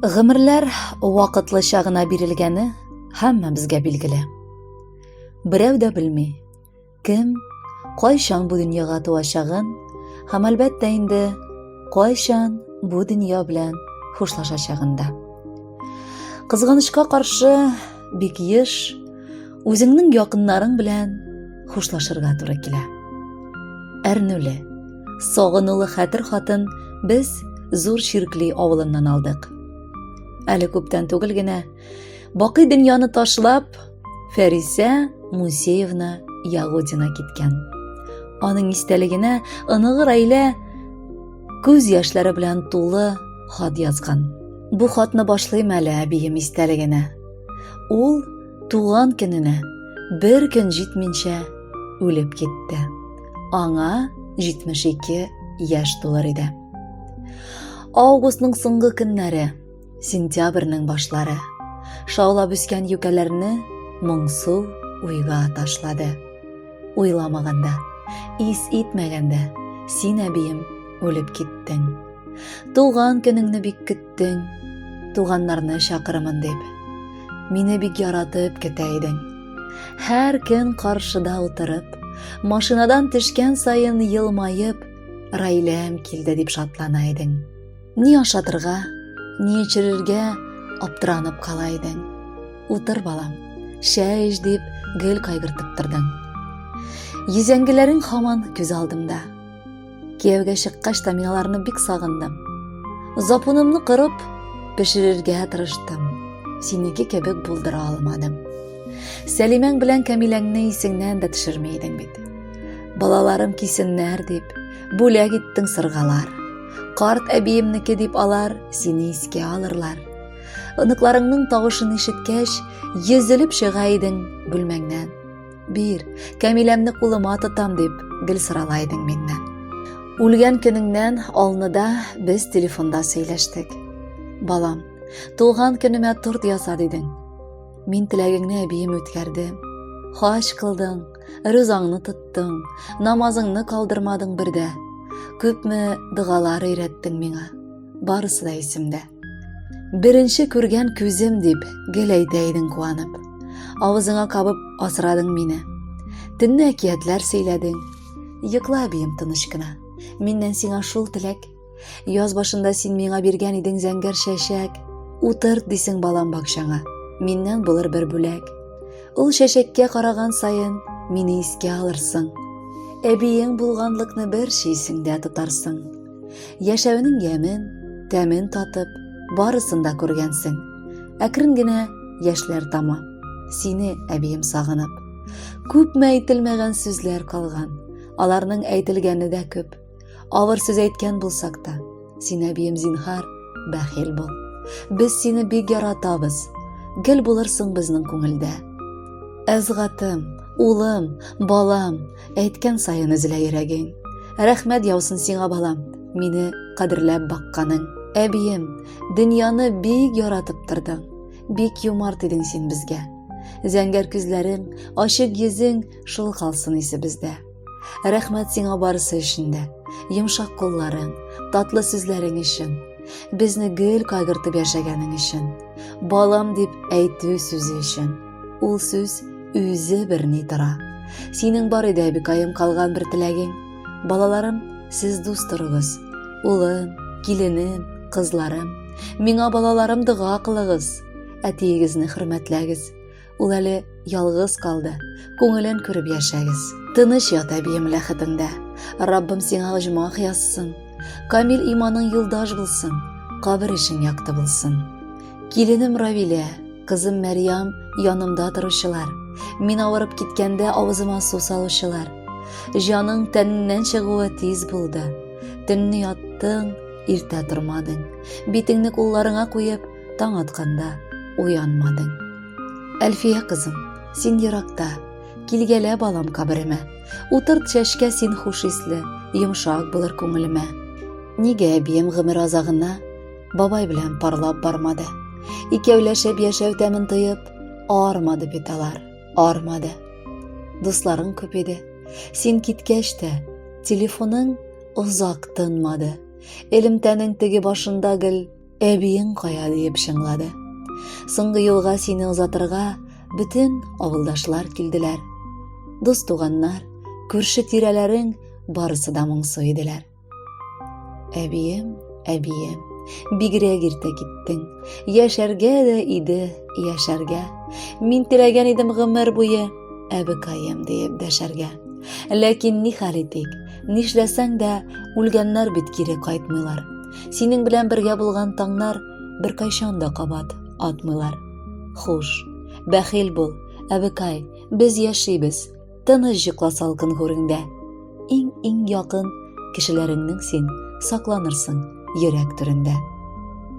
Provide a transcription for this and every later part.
Гомерләр вакытлыча гына бирелгәне һәммәбезгә билгеле. Берәү дә белми, кем, кайчан бу дөньяга туачагын, һәм әлбәттә инде кайчан бу дөнья белән хушлашачагын да. Кызганычка каршы, бик еш үзеңнең якыннарың белән хушлашырга туры килә. Әрнүле, сагынулы хәтер хатын без зур Ширкли авылыннан алдык. Әле күптән түгел генә бакый дөньяны ташлап, Фәрисә Мусеевна Ягудина киткән. Аның истәлегенә оныгы Раилә күз яшьләре белән тулы хат язган. Бу хатны башлыйм әле әбием истәлегенә. Ул туган көненә бер көн җитминчә үлеп китте. Аңа 72 яшь тулыр иде. Августның соңгы көннәре, сентябрьнең башлары шаулап үскән юкәләрне моңсу уйга ташлады. Уйламаганда, ис итмәгәндә, син әбием үлеп киттең. Туган көнеңне бик көттең, туганнарны чакырымын дип. Мине бик яратып көтә идең. Һәр көн каршыда утырып, машинадан төшкән сайын елмаеп, Раиләм килде дип шатлана идең. Ни ашатырга, ни эчерергә аптыранып кала идең. Утыр, балам, шәй эч дип гел кайгыртып тордың. Йөзәңгеләрең һаман күз алдымда. Кияүгә чыккач та мин аларны бик сагындым. Запунымны кырып, пешерергә тырыштым. Синеке кебек булдыра алмадым. Сәлимәң белән Кәмиләңне исеңнән дә төшермәй идең бит. Балаларым кисеннәр дип, бүләк иттең сыргалар. Карт әбиемнеке дип алар, сине искә алырлар. Оныкларыңның тавышын ишеткәч, йөзелеп чыга идең бүлмәңнән. Бир, Кәмиләмне кулыма тотам дип, гел соралайдың миннән. Үлгән көнеңнән алныда без телефонда сөйләштек. Балам, туган көнемә торт ясад идең. Мин теләгеңне әбием үткәрдем. Хаҗ кылдың, ризаңны тоттың, намазыңны калдырмадың бердә. Күпме дұғалар өйрәттең миңа, барысы да исемдә. Беренче күргән күзем дип гел әйтә идең куанып. Авызыңа кабып асрадың мине. Төнне әкиятләр сөйләдең. Йокла әбием тыныч кына. Миннән сиңа шул теләк. Яз башында син миңа биргән идең зәңгәр чәчәк. Утырт дисең балам бакчаңа. Миннән булыр бер бүләк. Ул чәчәккә караган сайын мине искә алырсың. Әбиең булганлыкны бер шейсеңдә тотарсың. Яшәүнең ямен, тәмен татып, барысын да күргәнсең. Әкрен генә яшьләр тама. Сине әбием сагынып. Күпме әйтелмәгән сүзләр калган. Аларның әйтелгәне дә күп. Авыр сүз әйткән булсак та, син әбием зинһар, бәхил бул. Без сине бик яратабыз. Гел булырсың безнең күңелдә. Әзгатым, улым, балам, әйткән сайын өзелә йөрәгең. Рәхмәт яусын сиңа, балам, мине кадерләп бакканың. Әбием, дөньяны бик яратып тордың. Бик юмарт идең син безгә. Зәңгәр күзләрең, ачык йөзең шул калсын исебездә. Рәхмәт сиңа барысы өчен дә. Йомшак кулларың, татлы сүзләрең өчен. Безне гел кайгыртып яшәгәнең өчен. Балам дип әйтү сүзе өчен. Ул сүз үзе берни тора. Синең бар иде әбикаем калган бер теләгең. Балаларым, сез дус торыгыз. Улым, киленем, кызларым. Миңа балаларым дога кылыгыз. Әтиегезне хөрмәтләгез. Ул әле ялгыз калды. Күңелен күреп яшәгез. Тыныч ят әбием ләхетендә. Раббым сиңа җмах язсын. Камил иманың юлдаш булсын. Кабер ишең якты булсын. Киленем Равилә, кызым Мәрьям янымда торучылар. Мин авырып киткәндә авызыма су салучылар. Җаның тәненнән чыгуы тиз булды. Төнне яттың, иртә тормадың. Битеңне кулларыңа куеп, таң атканда уянмадың. Әлфия кызым, син еракта, килгәлә балам каберемә. Утырт чәчкә син хуш исле, йомшак булыр күңелемә. Нигә әбием гомер азагына бабай белән парлап бармады? Икәүләшеп яшәү тәмен тыйып, армады бит алар, армады. Дусларың күп иде. Син киткәч тә телефоның озак тынмады. Элемтәнең теге башында гел әбиең кая дип шыңлады. Соңгы юлга сине узатырга бүтән авылдашлар килделәр. Дус туганнар, күрше тирәләрең барысы да моңсу иделәр. Әбием, әбием, бигрәк иртә киттең. Яшәргә дә иде, яшәргә. Мин теләгән идем гомер буе, әбекаем диеп дәшәргә. Ләкин ни хәл итик? Нишләсәң дә үлгәннәр бит кире кайтмыйлар. Синең белән бергә булган таңнар бер кайчан да кабат атмыйлар. Хуш, бәхил бул, әбекай, без яшибез. Тыныч җыкла салкын гүреңдә. Иң якын кешеләреңнең син сакланырсың йөрәк түрендә.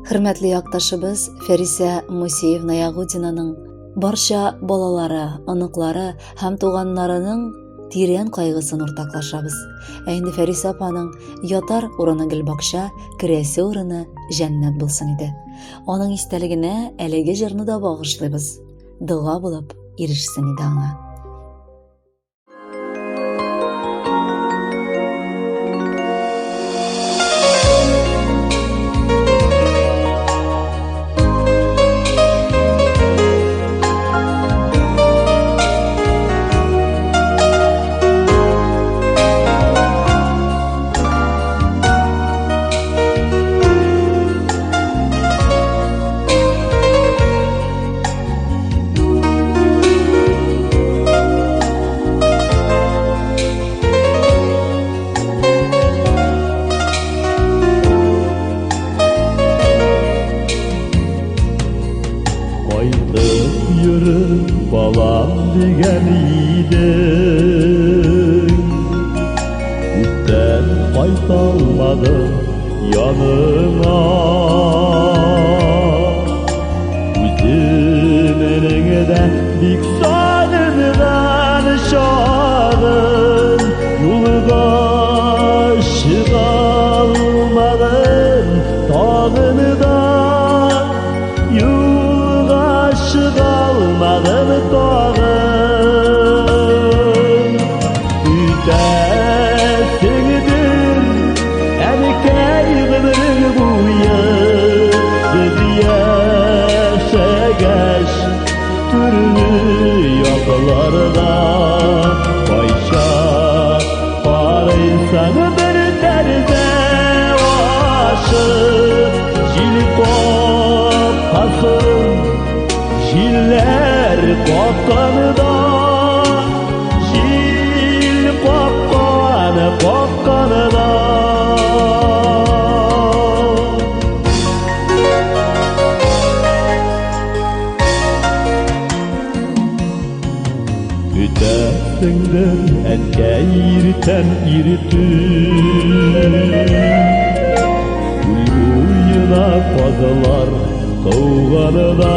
Хөрмәтле якташыбыз Фәрисә Мусеевна Ягудинаның барча балалары, оныклары һәм туганнарының тирән кайгысын уртаклашабыз. Ә инде Фәрисә апаның ятар урыны Гөлбакча, керәсе урыны җәннәт булсын иде. Аның истәлегенә әлеге җырны да багышлыйбыз. Дуга булып ирешсен иде аңа. Balam degen idim, üstten kaytalmadım yanına. Üzüm elinde dik sarıdan şarın, yolda çıkalmadım dağını da. Çıkalmadım dağım, ütesindir erkek ömrün buyu. Biz yaşageç türlü yollarda, Ayşe araysan bir derde aşık, jil kopasın. Jiller kopkanıda, jil kopkanıda. Ütesindir enke irten irtün, Gül uyuna kozlar soğanıda.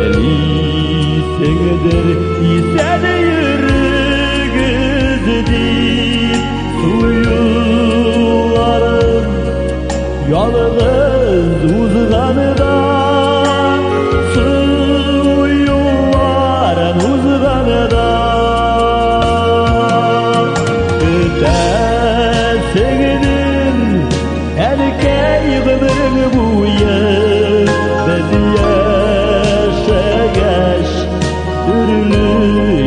Elisedir isen yürgüzdü suyularım, yalnız uzganıda. Suyularım uzganıda. Ötesindir erkek ömrün buyu. Biz yaşageç türlü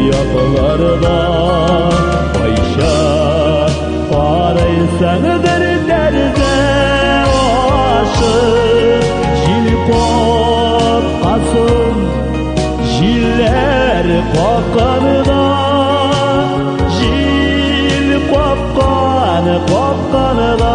yollarda, Ayşe araysan bir derde aşık. Jil kopasın, jiller kopkanıda, jil kopkanıda.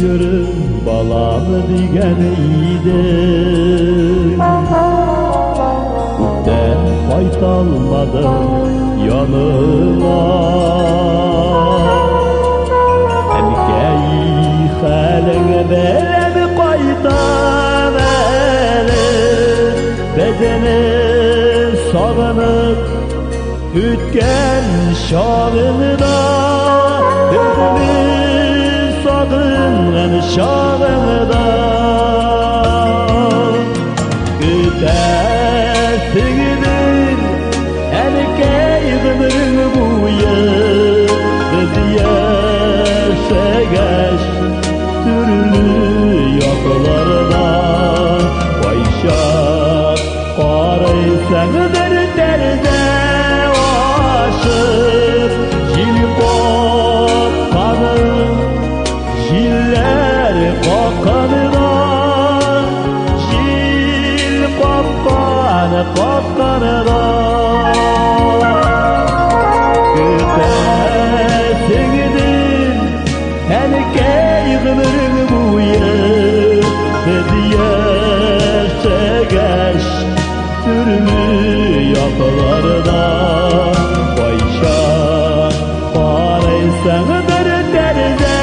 Yürü balam digen idim, üstten kaytalmadım yanına. Elini beleni koydan eli Bedeni sağınıp Ütken şağında Özünü sağıngan şağında Ötesigidir Erkey gımırın buyu Biz yaşageş Türlü yaklarda Vayşak qaraysan bir derde aşık Jil qopqanı Jiller qoqqanıda Jil qoqqanıda Ötesigidir Erkey gımırın buyu Biz yaşageş Türlü yaklarda Vayşak qaraysan bir derde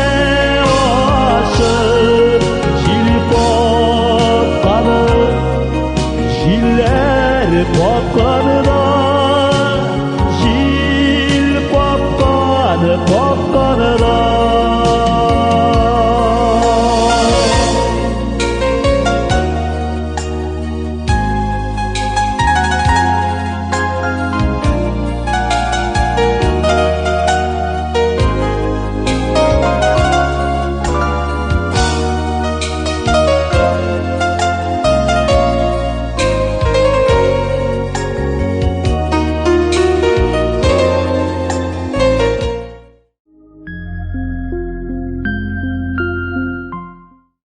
aşık Jil qoqqanı Jiller qoqqanıda